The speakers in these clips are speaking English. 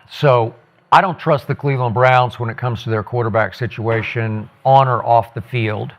So I don't trust the Cleveland Browns when it comes to their quarterback situation on or off the field.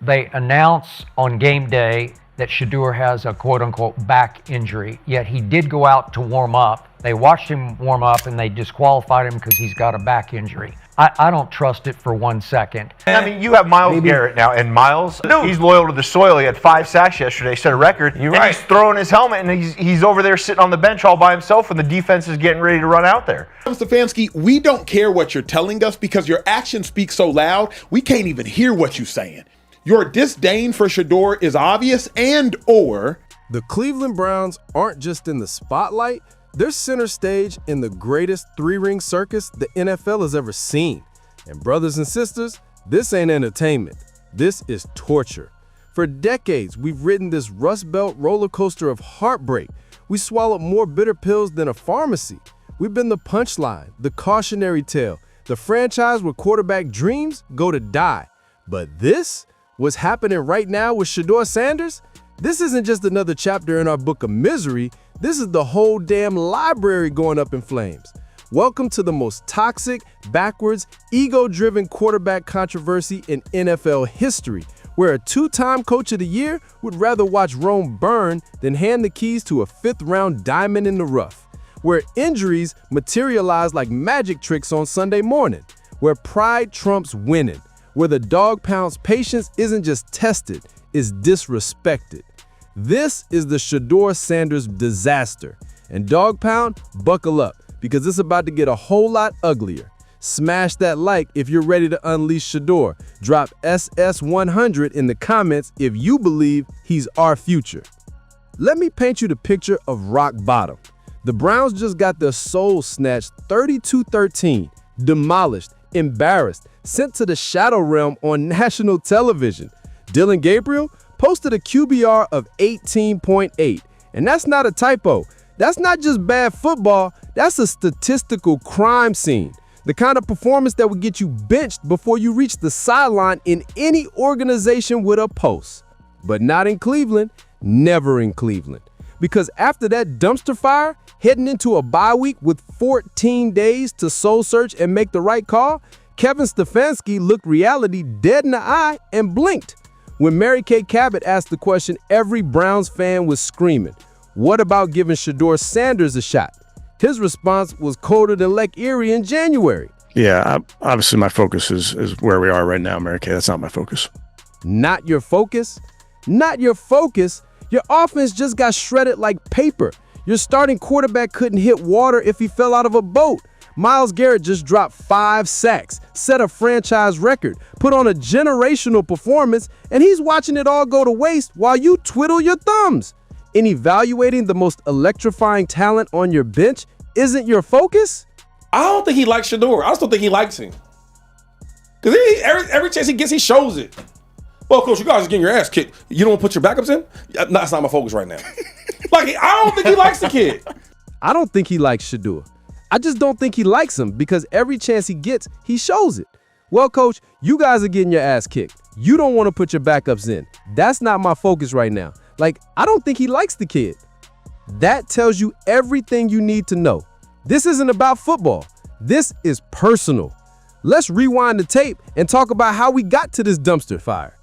They announce on game day that Shedeur has a quote-unquote back injury, yet he did go out to warm up. They watched him warm up and they disqualified him because he's got a back injury. I don't trust it for 1 second. I mean, you have Myles Garrett now, and Myles, he's loyal to the soil. He had 5 sacks yesterday, set a record. You're right. He's throwing his helmet, and he's over there sitting on the bench all by himself, and the defense is getting ready to run out there. Kevin Stefanski, we don't care what you're telling us because your actions speak so loud, we can't even hear what you're saying. Your disdain for Shador is obvious and/or the Cleveland Browns aren't just in the spotlight, they're center stage in the greatest three-ring circus the NFL has ever seen. And brothers and sisters, this ain't entertainment. This is torture. For decades, we've ridden this Rust Belt roller coaster of heartbreak. We swallowed more bitter pills than a pharmacy. We've been the punchline, the cautionary tale, the franchise where quarterback dreams go to die. But this, what's happening right now with Shedeur Sanders, this isn't just another chapter in our book of misery. This is the whole damn library going up in flames. Welcome to the most toxic, backwards, ego-driven quarterback controversy in NFL history, where a 2-time Coach of the Year would rather watch Rome burn than hand the keys to a 5th-round diamond in the rough, where injuries materialize like magic tricks on Sunday morning, where pride trumps winning, where the dog pound's patience isn't just tested, it's disrespected. This is the Shedeur Sanders disaster. And Dog Pound, buckle up, because it's about to get a whole lot uglier. Smash that like if you're ready to unleash Shedeur. Drop SS100 in the comments if you believe he's our future. Let me paint you the picture of rock bottom. The Browns just got their soul snatched 32-13, demolished, embarrassed, sent to the shadow realm on national television. Dylan Gabriel posted a QBR of 18.8, and that's not a typo. That's not just bad football, that's a statistical crime scene. The kind of performance that would get you benched before you reach the sideline in any organization with a pulse. But not in Cleveland, never in Cleveland. Because after that dumpster fire, heading into a bye week with 14 days to soul search and make the right call, Kevin Stefanski looked reality dead in the eye and blinked. When Mary Kay Cabot asked the question every Browns fan was screaming, what about giving Shedeur Sanders a shot? His response was colder than Lake Erie in January. Yeah, obviously my focus is where we are right now, Mary Kay. That's not my focus. Not your focus? Not your focus? Your offense just got shredded like paper. Your starting quarterback couldn't hit water if he fell out of a boat. Myles Garrett just dropped 5 sacks, set a franchise record, put on a generational performance, and he's watching it all go to waste while you twiddle your thumbs. In evaluating the most electrifying talent on your bench isn't your focus? I don't think he likes Shador. I just don't think he likes him. Because every chance he gets, he shows it. Well, Coach, you guys are getting your ass kicked. You don't want to put your backups in? That's not my focus right now. Like, I don't think he likes the kid. I don't think he likes Shedeur. I just don't think he likes him because every chance he gets, he shows it. Well, Coach, you guys are getting your ass kicked. You don't want to put your backups in. That's not my focus right now. Like, I don't think he likes the kid. That tells you everything you need to know. This isn't about football. This is personal. Let's rewind the tape and talk about how we got to this dumpster fire.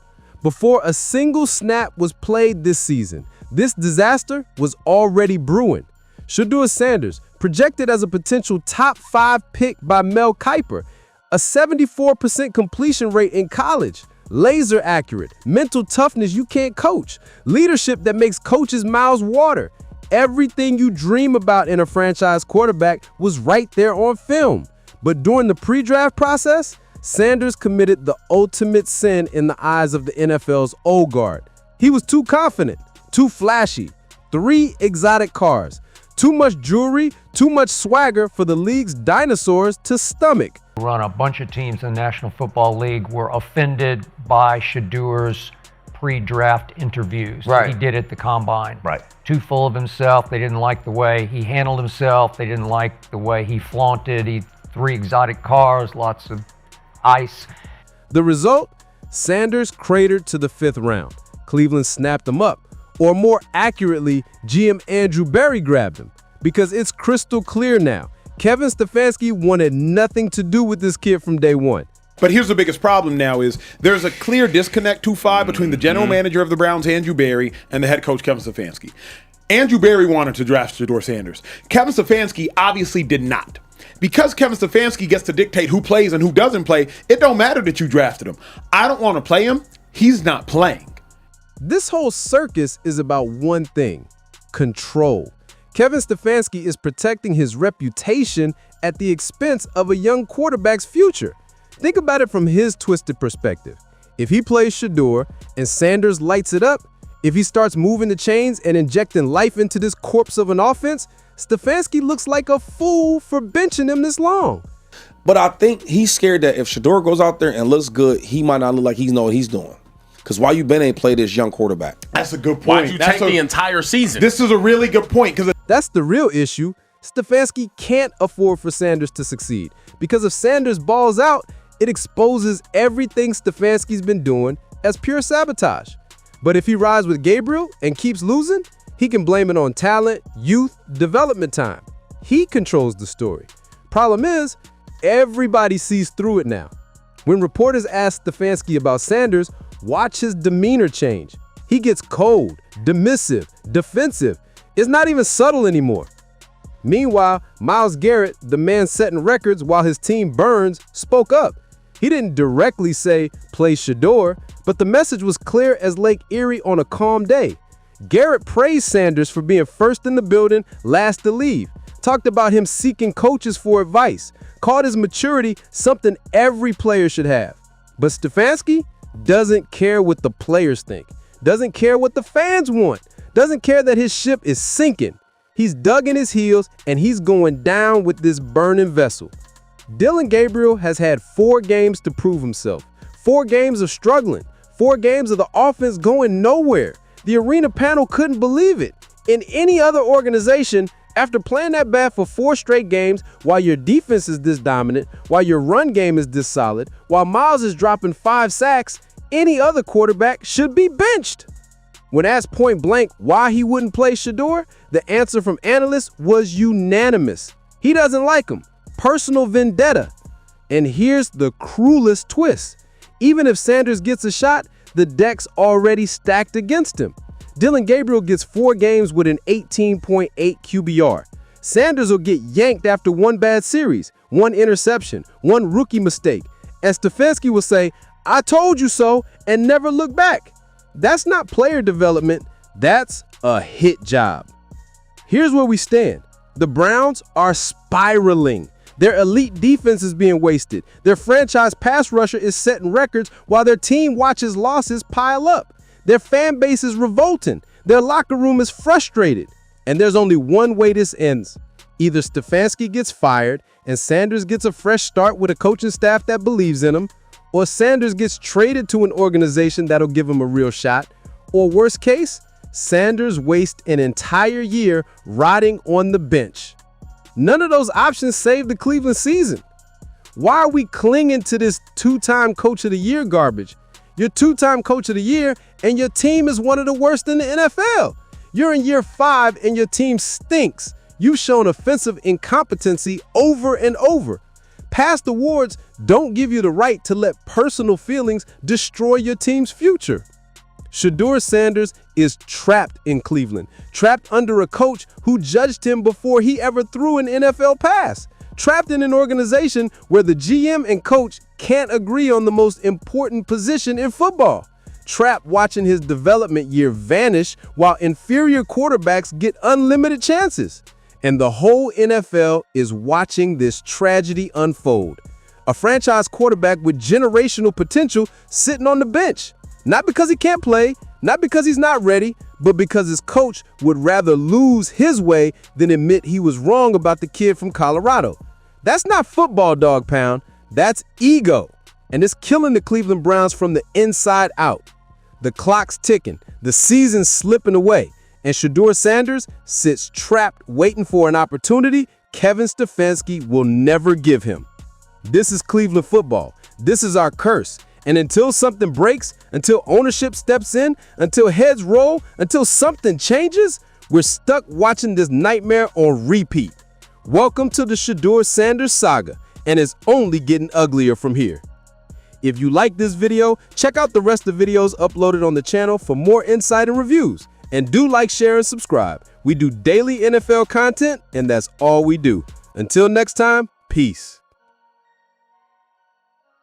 Before a single snap was played this season, this disaster was already brewing. Shedeur Sanders, projected as a potential top 5 pick by Mel Kiper, a 74% completion rate in college, laser accurate, mental toughness you can't coach, leadership that makes coaches' mouths water. Everything you dream about in a franchise quarterback was right there on film. But during the pre-draft process, Sanders committed the ultimate sin in the eyes of the NFL's old guard. He was too confident, too flashy, 3 exotic cars, too much jewelry, too much swagger for the league's dinosaurs to stomach. Run a bunch of teams in the National Football League were offended by Shedeur's pre-draft interviews. Right. He did at the combine. Right. Too full of himself. They didn't like the way he handled himself. They didn't like the way he flaunted. 3 exotic cars, lots of ice. The result? Sanders cratered to the 5th round. Cleveland snapped him up. Or more accurately, GM Andrew Berry grabbed him. Because it's crystal clear now. Kevin Stefanski wanted nothing to do with this kid from day one. But here's the biggest problem now is there's a clear disconnect 2-5 between the general manager of the Browns, Andrew Berry, and the head coach, Kevin Stefanski. Andrew Berry wanted to draft Shedeur Sanders. Kevin Stefanski obviously did not. Because Kevin Stefanski gets to dictate who plays and who doesn't play, it don't matter that you drafted him. I don't want to play him. He's not playing. This whole circus is about one thing: control. Kevin Stefanski is protecting his reputation at the expense of a young quarterback's future. Think about it from his twisted perspective. If he plays Shador and Sanders lights it up, if he starts moving the chains and injecting life into this corpse of an offense, Stfansky looks like a fool for benching him this long. But I think he's scared that if Shedeur goes out there and looks good, he might not look like he knows what he's doing. Because why you been ain't played this young quarterback? That's a good point. Why'd you take the entire season? This is a really good point. That's the real issue. Stefanski can't afford for Sanders to succeed. Because if Sanders balls out, it exposes everything Stefanski's been doing as pure sabotage. But if he rides with Gabriel and keeps losing, he can blame it on talent, youth, development time. He controls the story. Problem is, everybody sees through it now. When reporters ask Stfansky about Sanders, watch his demeanor change. He gets cold, dismissive, defensive. It's not even subtle anymore. Meanwhile, Myles Garrett, the man setting records while his team burns, spoke up. He didn't directly say, play Shador, but the message was clear as Lake Erie on a calm day. Garrett praised Sanders for being first in the building, last to leave, talked about him seeking coaches for advice, called his maturity something every player should have. But Stfansky doesn't care what the players think, doesn't care what the fans want, doesn't care that his ship is sinking. He's dug in his heels and he's going down with this burning vessel. Dillon Gabriel has had 4 games to prove himself, 4 games of struggling, 4 games of the offense going nowhere. The arena panel couldn't believe it. In any other organization, after playing that bad for 4 straight games, while your defense is this dominant, while your run game is this solid, while Myles is dropping 5 sacks, any other quarterback should be benched. When asked point blank why he wouldn't play Shedeur, the answer from analysts was unanimous. He doesn't like him. Personal vendetta. And here's the cruelest twist. Even if Sanders gets a shot, the deck's already stacked against him. Dillon Gabriel gets 4 games with an 18.8 QBR. Sanders will get yanked after 1 bad series, 1 interception, 1 rookie mistake. And Stfansky will say, I told you so, and never look back. That's not player development, that's a hit job. Here's where we stand. The Browns are spiraling. Their elite defense is being wasted. Their franchise pass rusher is setting records while their team watches losses pile up. Their fan base is revolting. Their locker room is frustrated. And there's only one way this ends. Either Stfansky gets fired and Sanders gets a fresh start with a coaching staff that believes in him, or Sanders gets traded to an organization that'll give him a real shot, or worst case, Sanders wastes an entire year rotting on the bench. None of those options saved the Cleveland season. Why are we clinging to this 2-time Coach of the Year garbage? You're 2-time Coach of the Year and your team is one of the worst in the NFL. You're in year 5 and your team stinks. You've shown offensive incompetency over and over. Past awards don't give you the right to let personal feelings destroy your team's future. Shedeur Sanders is trapped in Cleveland, trapped under a coach who judged him before he ever threw an NFL pass, trapped in an organization where the GM and coach can't agree on the most important position in football, trapped watching his development year vanish while inferior quarterbacks get unlimited chances. And the whole NFL is watching this tragedy unfold. A franchise quarterback with generational potential sitting on the bench. Not because he can't play, not because he's not ready, but because his coach would rather lose his way than admit he was wrong about the kid from Colorado. That's not football, dog pound. That's ego. And it's killing the Cleveland Browns from the inside out. The clock's ticking, the season's slipping away, and Shedeur Sanders sits trapped waiting for an opportunity Kevin Stefanski will never give him. This is Cleveland football. This is our curse. And until something breaks, until ownership steps in, until heads roll, until something changes, we're stuck watching this nightmare on repeat. Welcome to the Shedeur Sanders saga, and it's only getting uglier from here. If you like this video, check out the rest of the videos uploaded on the channel for more insight and reviews. And do like, share, and subscribe. We do daily NFL content, and that's all we do. Until next time, peace.